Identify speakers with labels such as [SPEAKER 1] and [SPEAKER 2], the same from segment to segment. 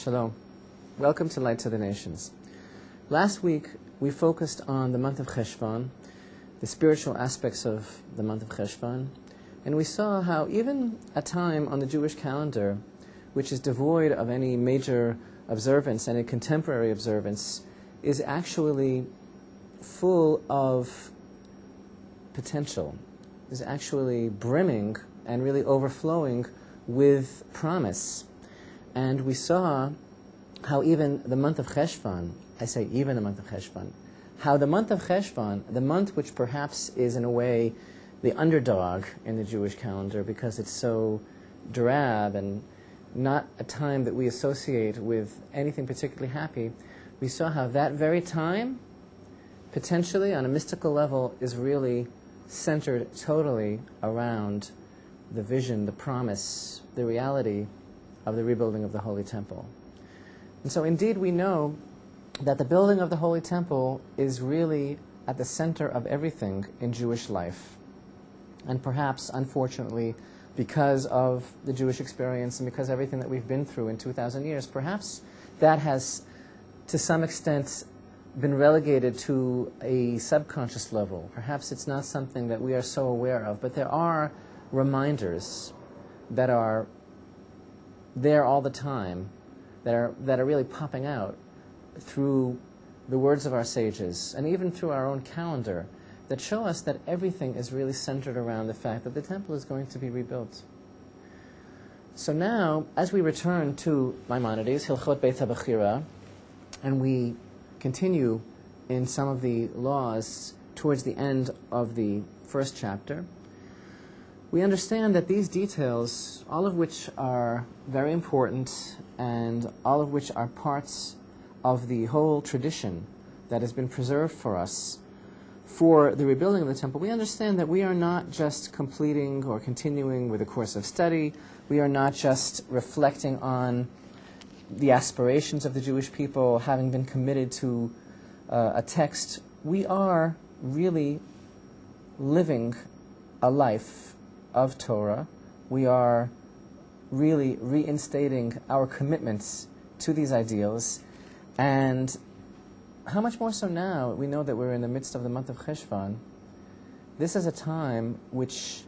[SPEAKER 1] Shalom. Welcome to Light to the Nations. Last week, we focused on the month of Cheshvan, the spiritual aspects of the month of Cheshvan, and we saw how even a time on the Jewish calendar, which is devoid of any major observance, any contemporary observance, is actually full of potential, is actually brimming and really overflowing with promise. And we saw how even the month of Cheshvan, I say even the month of Cheshvan, how the month of Cheshvan, the month which perhaps is in a way the underdog in the Jewish calendar because it's so drab and not a time that we associate with anything particularly happy, we saw how that very time, potentially on a mystical level, is really centered totally around the vision, the promise, the reality of the rebuilding of the Holy Temple. And so indeed we know that the building of the Holy Temple is really at the center of everything in Jewish life. And perhaps, unfortunately, because of the Jewish experience and because of everything that we've been through in 2,000 years, perhaps that has, to some extent, been relegated to a subconscious level. Perhaps it's not something that we are so aware of, but there are reminders that are there all the time, that are really popping out through the words of our sages and even through our own calendar, that show us that everything is really centered around the fact that the temple is going to be rebuilt. So now, as we return to Maimonides, Hilchot Beit HaBechira, and we continue in some of the laws towards the end of the first chapter, we understand that these details, all of which are very important and all of which are parts of the whole tradition that has been preserved for us for the rebuilding of the temple, we understand that we are not just completing or continuing with a course of study. We are not just reflecting on the aspirations of the Jewish people, having been committed to a text. We are really living a life of Torah. We are really reinstating our commitments to these ideals. And how much more so now we know that we're in the midst of the month of Cheshvan. This is a time which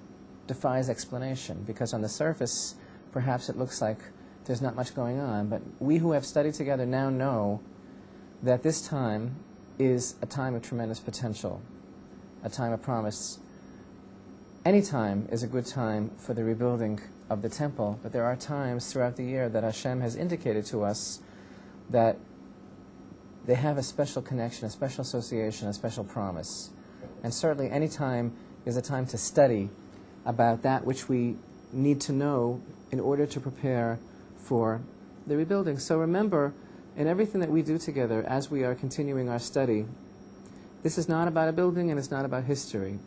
[SPEAKER 1] defies explanation, because on the surface perhaps it looks like there's not much going on, but we who have studied together now know that this time is a time of tremendous potential, a time of promise. Any time is a good time for the rebuilding of the temple, but there are times throughout the year that Hashem has indicated to us that they have a special connection, a special association, a special promise. And certainly any time is a time to study about that which we need to know in order to prepare for the rebuilding. So remember, in everything that we do together as we are continuing our study, this is not about a building and it's not about history.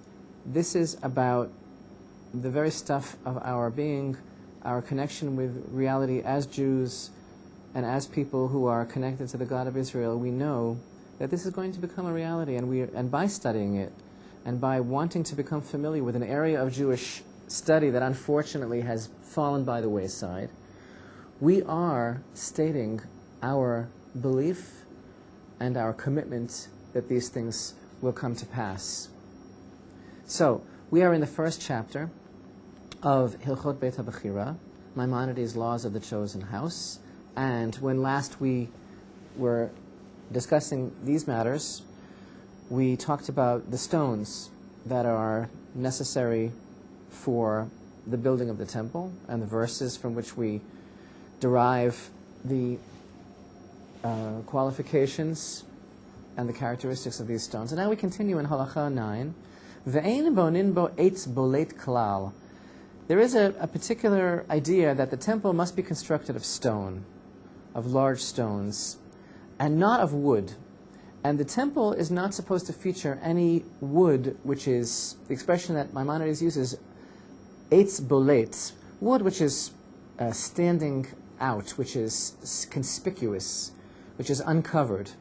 [SPEAKER 1] This is about the very stuff of our being, our connection with reality as Jews and as people who are connected to the God of Israel. We know that this is going to become a reality, and by studying it and by wanting to become familiar with an area of Jewish study that unfortunately has fallen by the wayside, we are stating our belief and our commitment that these things will come to pass. So, we are in the first chapter of Hilchot Beit HaBechira, Maimonides' Laws of the Chosen House. And when last we were discussing these matters, we talked about the stones that are necessary for the building of the temple and the verses from which we derive the qualifications and the characteristics of these stones. And now we continue in Halacha 9. Ve'ein bonin bo eitz bolet klal. There is a particular idea that the temple must be constructed of stone, of large stones, and not of wood. And the temple is not supposed to feature any wood, which is the expression that Maimonides uses, eitz bolet, wood which is standing out, which is conspicuous, which is uncovered.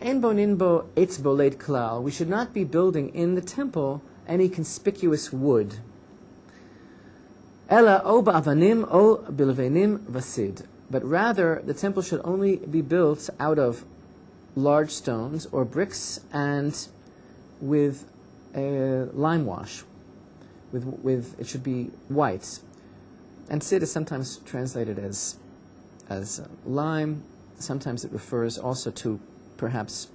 [SPEAKER 1] Ein bonin bo eitz bolet klal. We should not be building in the temple any conspicuous wood. Ela o ba'avanim o bilvenim vasid. but rather the temple should only be built out of large stones or bricks and with a lime wash. With it should be white. And sid is sometimes translated as lime. Sometimes it refers also to perhaps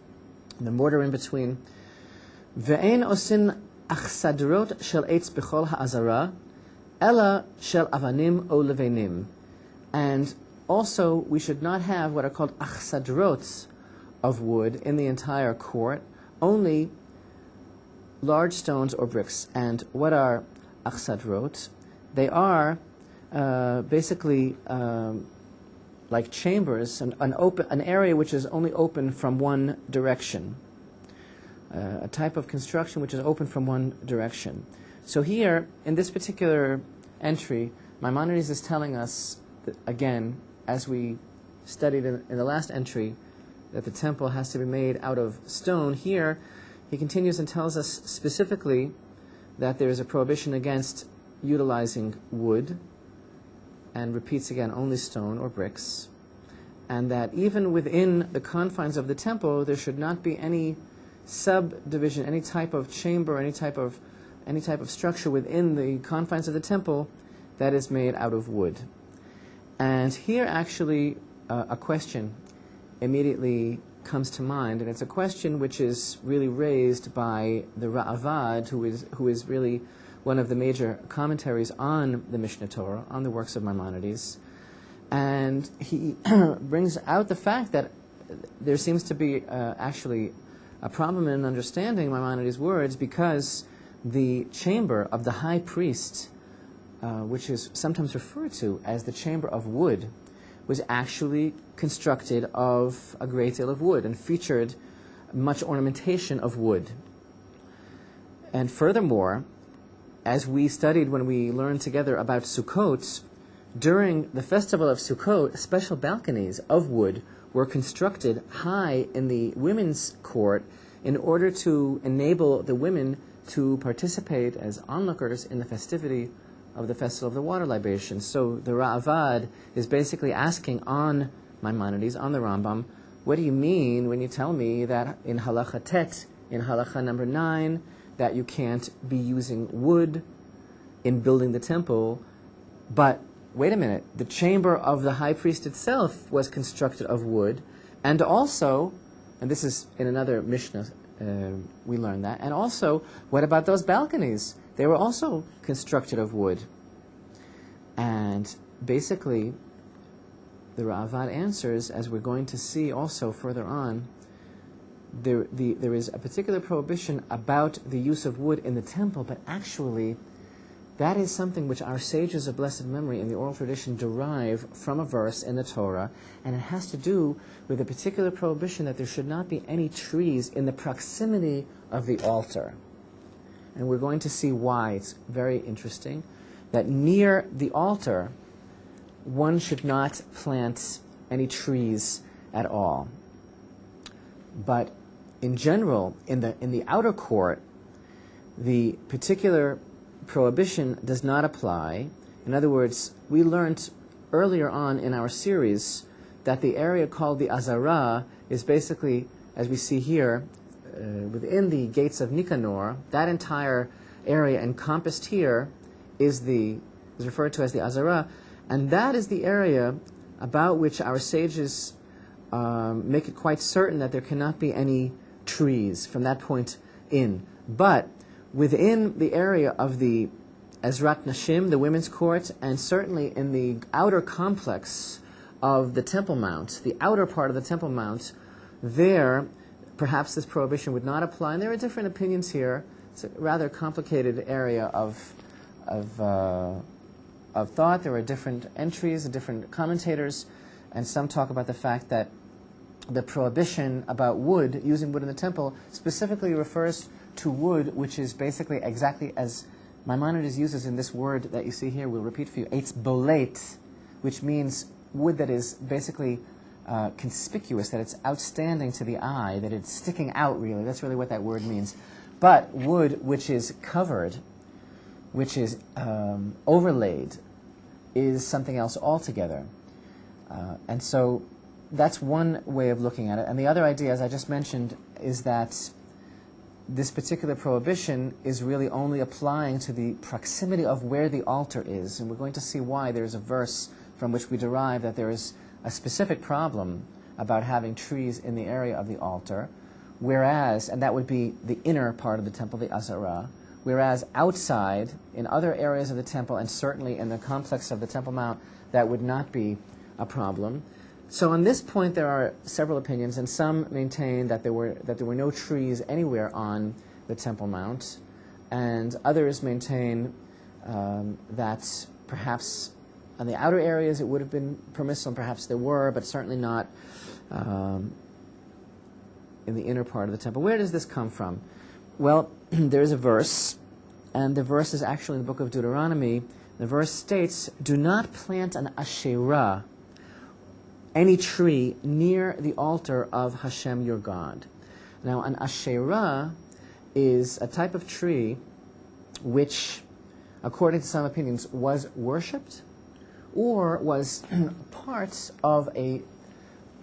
[SPEAKER 1] the mortar in between. Ve'ein osin achsadrot shel eitz b'chol ha'azara, ela shel avanim o levenim. And also we should not have what are called achsadrot of wood in the entire court, only large stones or bricks. And what are achsadrot? They are basically like chambers, an area which is only open from one direction, a type of construction which is open from one direction. So here, in this particular entry, Maimonides is telling us, that, again, as we studied in the last entry, that the temple has to be made out of stone. Here, he continues and tells us specifically that there is a prohibition against utilizing wood, and repeats again only stone or bricks, and that even within the confines of the temple there should not be any subdivision, any type of chamber, any type of structure within the confines of the temple that is made out of wood. And here actually a question immediately comes to mind, and it's a question which is really raised by the Ra'avad, who is really one of the major commentaries on the Mishnah Torah, on the works of Maimonides. And he brings out the fact that there seems to be actually a problem in understanding Maimonides' words, because the chamber of the high priest, which is sometimes referred to as the chamber of wood, was actually constructed of a great deal of wood and featured much ornamentation of wood. And furthermore, as we studied when we learned together about Sukkot, during the festival of Sukkot, special balconies of wood were constructed high in the women's court in order to enable the women to participate as onlookers in the festivity of the festival of the water libation. So the Ra'avad is basically asking on Maimonides, on the Rambam, what do you mean when you tell me that in Halacha Tet, in Halacha number 9, that you can't be using wood in building the temple, but wait a minute, the chamber of the high priest itself was constructed of wood, and also, and this is in another Mishnah, we learned that, and also, what about those balconies? They were also constructed of wood. And basically, the Ra'avad answers, as we're going to see also further on, there is a particular prohibition about the use of wood in the temple, but actually that is something which our sages of blessed memory in the oral tradition derive from a verse in the Torah, and it has to do with a particular prohibition that there should not be any trees in the proximity of the altar. And we're going to see why. It's very interesting that near the altar one should not plant any trees at all. But in general, in the outer court, the particular prohibition does not apply. In other words, we learned earlier on in our series that the area called the Azara is basically, as we see here, within the gates of Nicanor. That entire area encompassed here is referred to as the Azara, and that is the area about which our sages make it quite certain that there cannot be any trees from that point in. But within the area of the Ezrat Nashim, the women's court, and certainly in the outer complex of the Temple Mount, the outer part of the Temple Mount, there perhaps this prohibition would not apply. And there are different opinions here. It's a rather complicated area of thought. There are different entries and different commentators, and some talk about the fact that the prohibition about wood, using wood in the temple, specifically refers to wood which is basically exactly as Maimonides uses in this word that you see here. We'll repeat for you. Eitz bolate, which means wood that is basically conspicuous, that it's outstanding to the eye, that it's sticking out really. That's really what that word means. But wood which is covered, which is overlaid, is something else altogether. And so that's one way of looking at it. And the other idea, as I just mentioned, is that this particular prohibition is really only applying to the proximity of where the altar is. And we're going to see why there's a verse from which we derive that there is a specific problem about having trees in the area of the altar, whereas, and that would be the inner part of the temple, the Azara, whereas outside, in other areas of the temple, and certainly in the complex of the Temple Mount, that would not be a problem. So on this point, there are several opinions, and some maintain that there were no trees anywhere on the Temple Mount, and others maintain that perhaps on the outer areas it would have been permissible, and perhaps there were, but certainly not in the inner part of the temple. Where does this come from? Well, there's a verse, and the verse is actually in the book of Deuteronomy. The verse states, "Do not plant an Asherah, any tree, near the altar of Hashem your God." Now, an Asherah is a type of tree which, according to some opinions, was worshipped or was part of an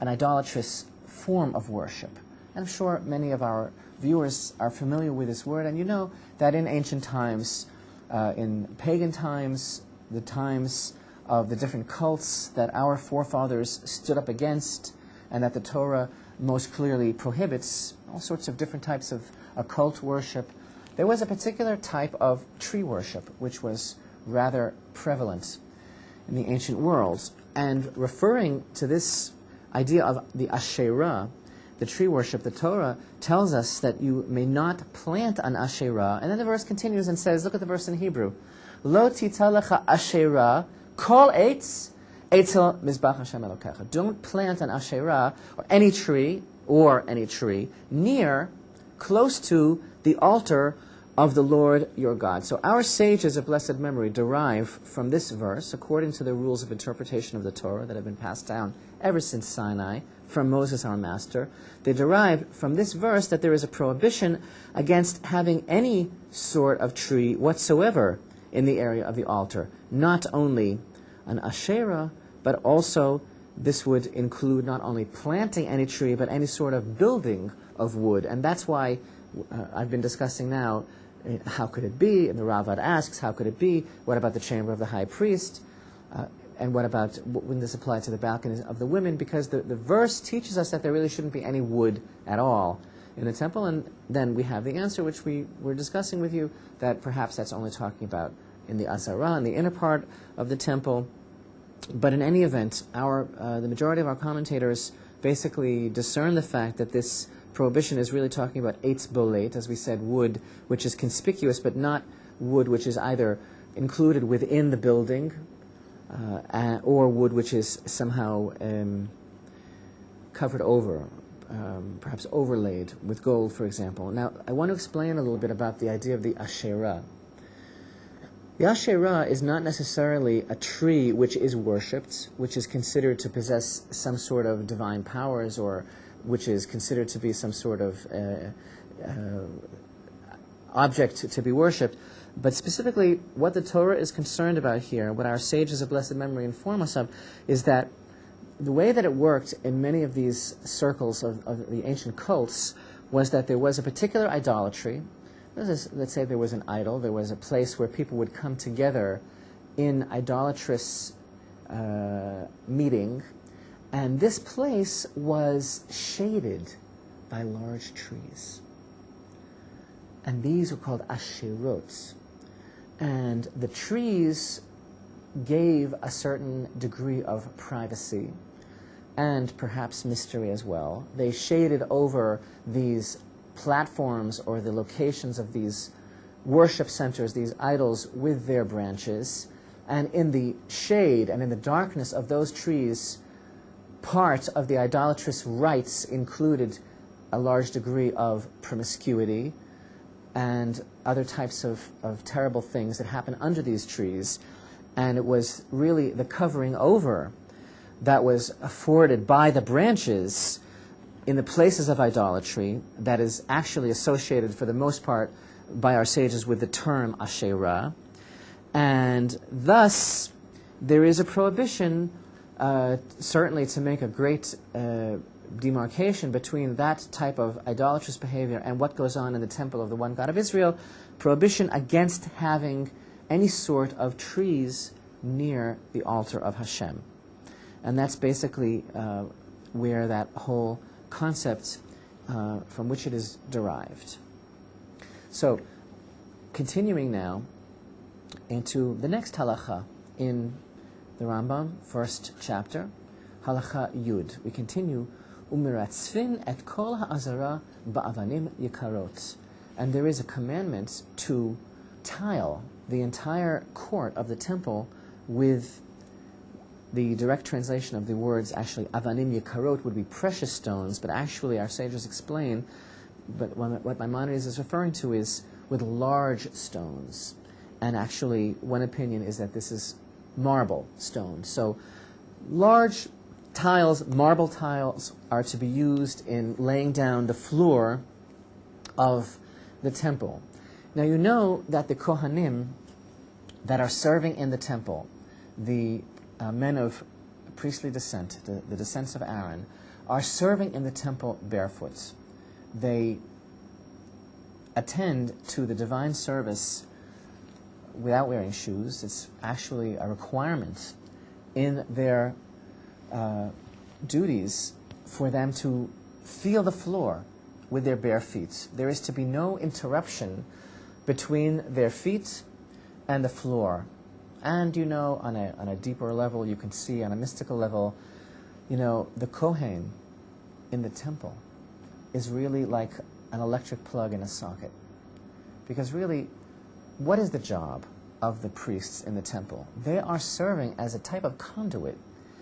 [SPEAKER 1] idolatrous form of worship. And I'm sure many of our viewers are familiar with this word, and you know that in ancient times, in pagan times, the times of the different cults that our forefathers stood up against, and that the Torah most clearly prohibits, all sorts of different types of occult worship, there was a particular type of tree worship which was rather prevalent in the ancient world. And referring to this idea of the Asherah, the tree worship, the Torah tells us that you may not plant an Asherah. And then the verse continues and says, look at the verse in Hebrew, Lo tita lecha Asherah kol eitz etzel mizbach Hashem Elokecha. Don't plant an Asherah or any tree near, close to the altar of the Lord your God. So our sages of blessed memory derive from this verse, according to the rules of interpretation of the Torah that have been passed down ever since Sinai, from Moses our master, they derive from this verse that there is a prohibition against having any sort of tree whatsoever in the area of the altar. Not only an Asherah, but also this would include not only planting any tree, but any sort of building of wood. And that's why I've been discussing now, how could it be? And the Ravad asks, how could it be? What about the chamber of the high priest? And what about, wouldn't this apply to the balconies of the women? Because the verse teaches us that there really shouldn't be any wood at all in the temple. And then we have the answer, which we were discussing with you, that perhaps that's only talking about in the Azara, in the inner part of the temple. But in any event, the majority of our commentators basically discern the fact that this prohibition is really talking about eitz bolet, as we said, wood which is conspicuous, but not wood which is either included within the building, or wood which is somehow covered over, perhaps overlaid with gold, for example. Now, I want to explain a little bit about the idea of the Asherah. The Asherah is not necessarily a tree which is worshipped, which is considered to possess some sort of divine powers, or which is considered to be some sort of object to be worshipped. But specifically, what the Torah is concerned about here, what our sages of blessed memory inform us of, is that the way that it worked in many of these circles of the ancient cults was that there was a particular idolatry. Let's say there was an idol, there was a place where people would come together in idolatrous meeting, and this place was shaded by large trees. And these were called asherot. And the trees gave a certain degree of privacy and perhaps mystery as well. They shaded over these platforms or the locations of these worship centers, these idols, with their branches. And in the shade and in the darkness of those trees, part of the idolatrous rites included a large degree of promiscuity and other types of terrible things that happen under these trees. And it was really the covering over that was afforded by the branches in the places of idolatry that is actually associated, for the most part, by our sages with the term Asherah. And thus, there is a prohibition certainly to make a great demarcation between that type of idolatrous behavior and what goes on in the temple of the one God of Israel, prohibition against having any sort of trees near the altar of Hashem. And that's basically where that whole concept from which it is derived. So, continuing now into the next halacha in the Rambam, first chapter, halacha Yud. We continue, umiratzvin et kol ha'azara ba'avanim yikarot. And there is a commandment to tile the entire court of the temple with the direct translation of the words, actually, avanim yikarot would be precious stones, but actually our sages explain, but what Maimonides is referring to is with large stones. And actually, one opinion is that this is marble stone. So large tiles, marble tiles, are to be used in laying down the floor of the temple. Now you know that the Kohanim that are serving in the temple, the men of priestly descent, the descendants of Aaron, are serving in the temple barefoot. They attend to the divine service without wearing shoes. It's actually a requirement in their duties for them to feel the floor with their bare feet. There is to be no interruption between their feet and the floor. And you know, on a deeper level, you can see on a mystical level, you know, the Kohen in the temple is really like an electric plug in a socket. Because really, what is the job of the priests in the temple? They are serving as a type of conduit.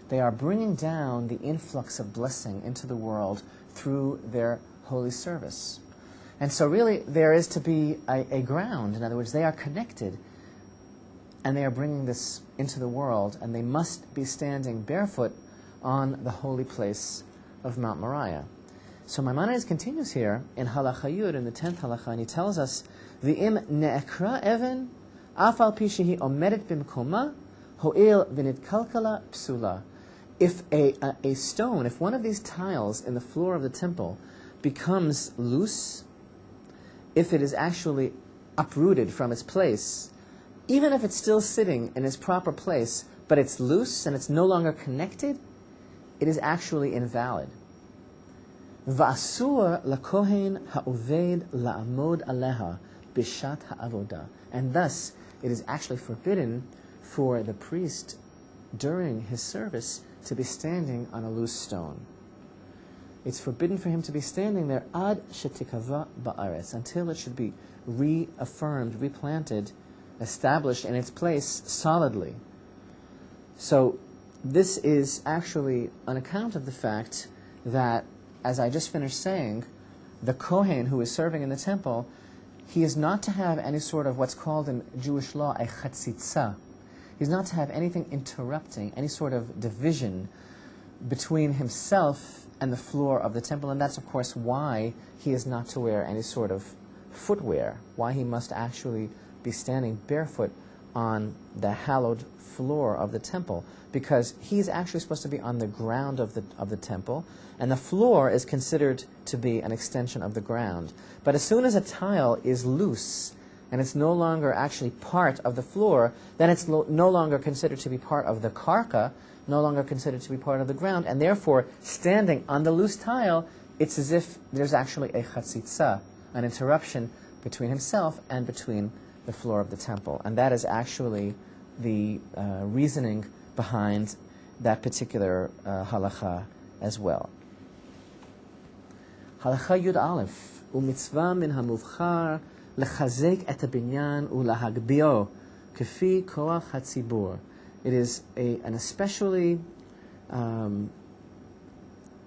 [SPEAKER 1] They are bringing down the influx of blessing into the world through their holy service. And so really, there is to be a ground. In other words, they are connected, and they are bringing this into the world, and they must be standing barefoot on the holy place of Mount Moriah. So Maimonides continues here in Halacha Yud, in the 10th halacha, and he tells us, V'im ne'ekra even, afal pi shehi omedet bimkoma, ho'il v'nitkalkala psula. If a stone, if one of these tiles in the floor of the temple becomes loose, if it is actually uprooted from its place, even if it's still sitting in its proper place, but it's loose and it's no longer connected, it is actually invalid. Va'asur lakohen ha'uved la'amod aleha bishat ha'avodah. And thus, it is actually forbidden for the priest during his service to be standing on a loose stone. It's forbidden for him to be standing there ad shetikava ba'aretz, until it should be reaffirmed, replanted, established in its place solidly. So this is actually on account of the fact that, as I just finished saying, the Kohen who is serving in the temple, he is not to have any sort of what's called in Jewish law a chatzitza. He's not to have anything interrupting, any sort of division between himself and the floor of the temple, and that's of course why he is not to wear any sort of footwear, why he must actually be standing barefoot on the hallowed floor of the temple, because he's actually supposed to be on the ground of the temple, and the floor is considered to be an extension of the ground. But as soon as a tile is loose and it's no longer actually part of the floor, then it's no longer considered to be part of the karka, no longer considered to be part of the ground, and therefore standing on the loose tile, it's as if there's actually a chatzitza, an interruption between himself and between the floor of the temple. And that is actually the reasoning behind that particular halacha as well. Halacha Yud Aleph, u'mitzvah min hamuvchar lechazek et habinyan u'lahagbio kefi koach hatzibur. It is an especially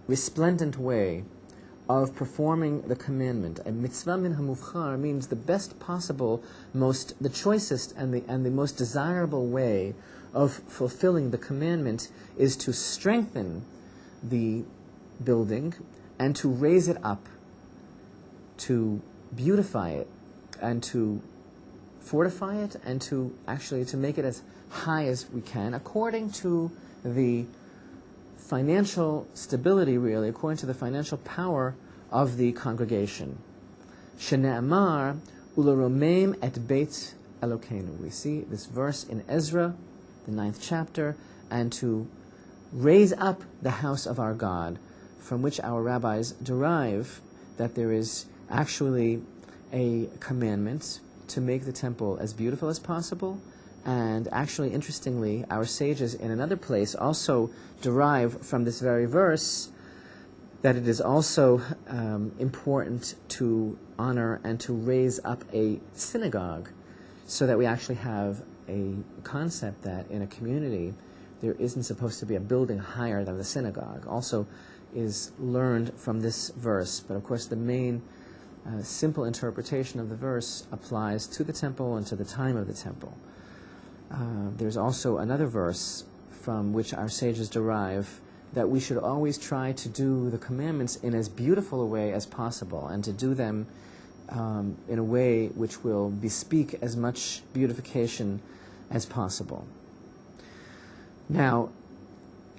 [SPEAKER 1] resplendent way of performing the commandment. A mitzvah min hamuvchar means the best possible, the choicest and the most desirable way of fulfilling the commandment is to strengthen the building and to raise it up, to beautify it, and to fortify it, and to actually to make it as high as we can, according to the financial stability, really, according to the financial power of the congregation. Shene'amar uleromem et beit Elokeinu. We see this verse in Ezra, the 9th chapter, and to raise up the house of our God, from which our rabbis derive that there is actually a commandment to make the temple as beautiful as possible. And actually, interestingly, our sages in another place also derive from this very verse that it is also important to honor and to raise up a synagogue, so that we actually have a concept that in a community there isn't supposed to be a building higher than the synagogue. Also is learned from this verse. But of course the main simple interpretation of the verse applies to the temple and to the time of the temple. There's also another verse from which our sages derive that we should always try to do the commandments in as beautiful a way as possible, and to do them in a way which will bespeak as much beautification as possible. Now,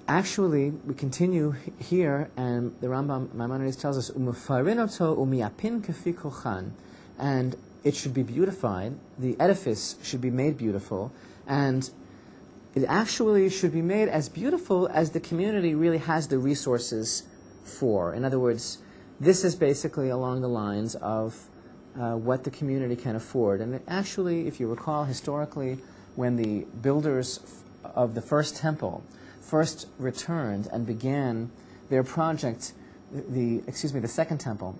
[SPEAKER 1] actually, we continue here, and the Rambam Maimonides tells us, "Umefarinoto umiapin kefi kochan," and it should be beautified. The edifice should be made beautiful, and it actually should be made as beautiful as the community really has the resources for. In other words, this is basically along the lines of what the community can afford. And actually, if you recall historically, when the builders of the first temple first returned and began their project, the second temple.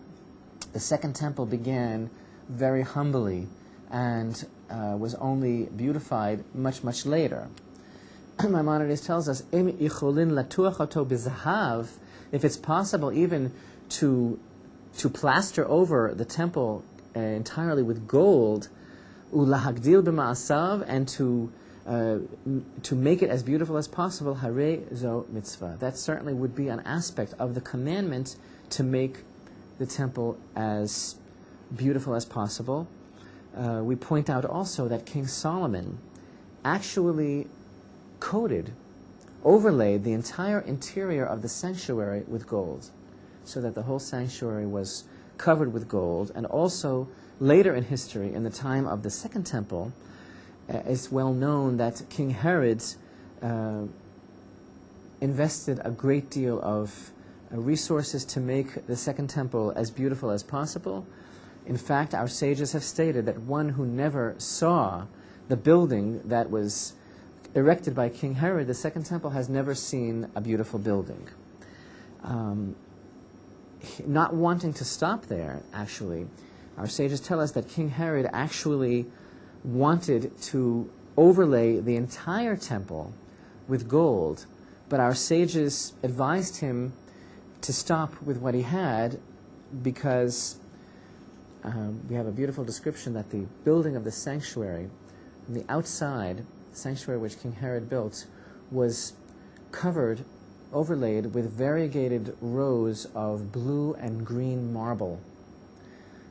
[SPEAKER 1] The second temple began very humbly and was only beautified much, much later. Maimonides tells us, if it's possible even to plaster over the temple entirely with gold, ulahagdil b'ma'asav, and to make it as beautiful as possible, harei zo mitzvah. That certainly would be an aspect of the commandment to make the temple as beautiful as possible. We point out also that King Solomon actually overlaid the entire interior of the sanctuary with gold, so that the whole sanctuary was covered with gold. And also later in history, in the time of the second temple, it's well known that King Herod invested a great deal of resources to make the second temple as beautiful as possible. In fact, our sages have stated that one who never saw the building that was erected by King Herod, the second temple, has never seen a beautiful building. Not wanting to stop there, actually, our sages tell us that King Herod actually wanted to overlay the entire temple with gold, but our sages advised him to stop with what he had, because we have a beautiful description that the building of the sanctuary, on the outside, the sanctuary which King Herod built, was covered, overlaid with variegated rows of blue and green marble.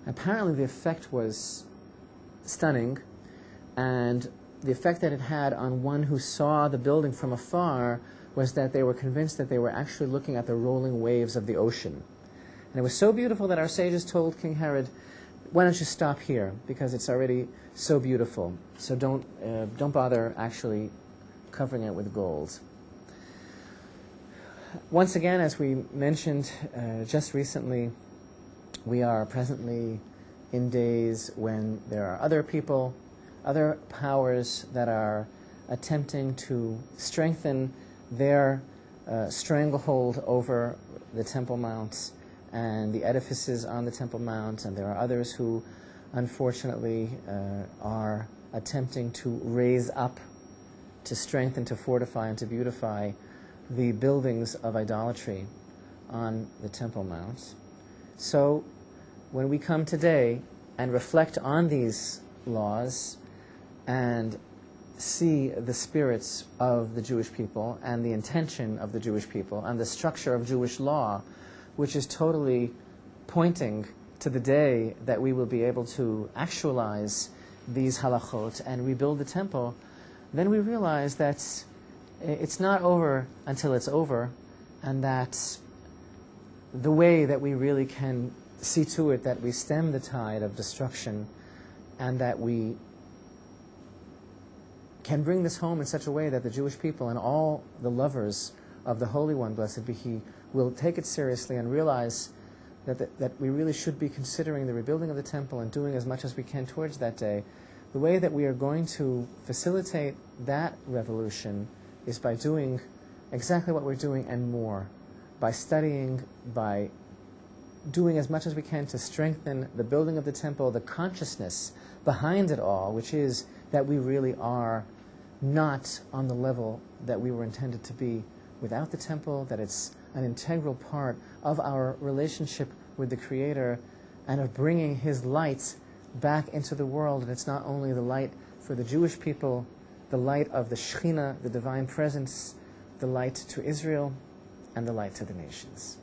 [SPEAKER 1] Apparently the effect was stunning, and the effect that it had on one who saw the building from afar was that they were convinced that they were actually looking at the rolling waves of the ocean. And it was so beautiful that our sages told King Herod, "Why don't you stop here, because it's already so beautiful. So don't bother actually covering it with gold." Once again, as we mentioned just recently, we are presently in days when there are other people, other powers that are attempting to strengthen their stranglehold over the Temple Mount and the edifices on the Temple Mount, and there are others who unfortunately are attempting to raise up, to strengthen, to fortify, and to beautify the buildings of idolatry on the Temple Mount. So when we come today and reflect on these laws and see the spirits of the Jewish people and the intention of the Jewish people and the structure of Jewish law, which is totally pointing to the day that we will be able to actualize these halachot and rebuild the temple, then we realize that it's not over until it's over, and that the way that we really can see to it that we stem the tide of destruction, and that we can bring this home in such a way that the Jewish people and all the lovers of the Holy One, blessed be He, will take it seriously and realize that we really should be considering the rebuilding of the temple and doing as much as we can towards that day. The way that we are going to facilitate that revolution is by doing exactly what we're doing and more, by studying, by doing as much as we can to strengthen the building of the temple, the consciousness behind it all, which is that we really are not on the level that we were intended to be without the temple, that it's an integral part of our relationship with the Creator and of bringing His light back into the world. And it's not only the light for the Jewish people, the light of the Shekhinah, the divine presence, the light to Israel, and the light to the nations.